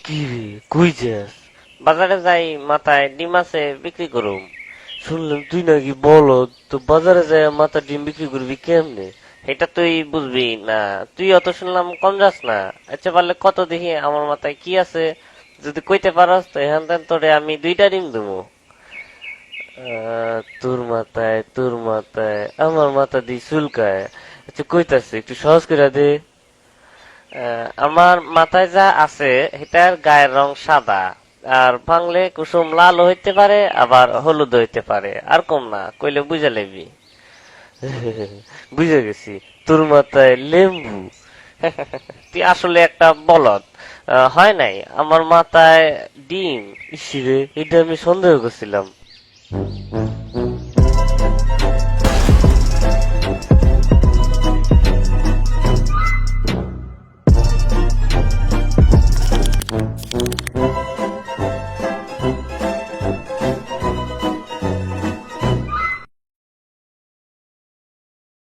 কি রে, কই যাস? বাজারে যাই, মাথায় ডিম আছে, বিক্রি করুম। শুনলাম তুই নাকি বলদ, তো বাজারে যাই মাথা ডিম বিক্রি করবি কেমনে? এটা তুই বুঝবি না। তুই অত শুনলাম কম যাস না। আচ্ছা পারলে কত দেখি আমার মাথায় কি আছে, যদি কইতে পারস তো এখান থেকে তোরে আমি 2টা ডিম দেবো। তোর মাথায় আমার মাথা দিয়ে চুলকায়। আচ্ছা কইতাছে একটু সহজ করে দে। আমার মাথায় যা আছে এটার গায়ের রং সাদা, আর ভাঙলে কুসুম লাল হইতে পারে, আবার হলুদ হইতে পারে, আর কম না কইলে বুঝা লেবি। বুঝে গেছি, তোর মাথায় লেম্বু। তুই আসলে একটা বলদ। হয় নাই, আমার মাথায় ডিম। ইসিরে, এটা আমি সন্দেহ করছিলাম।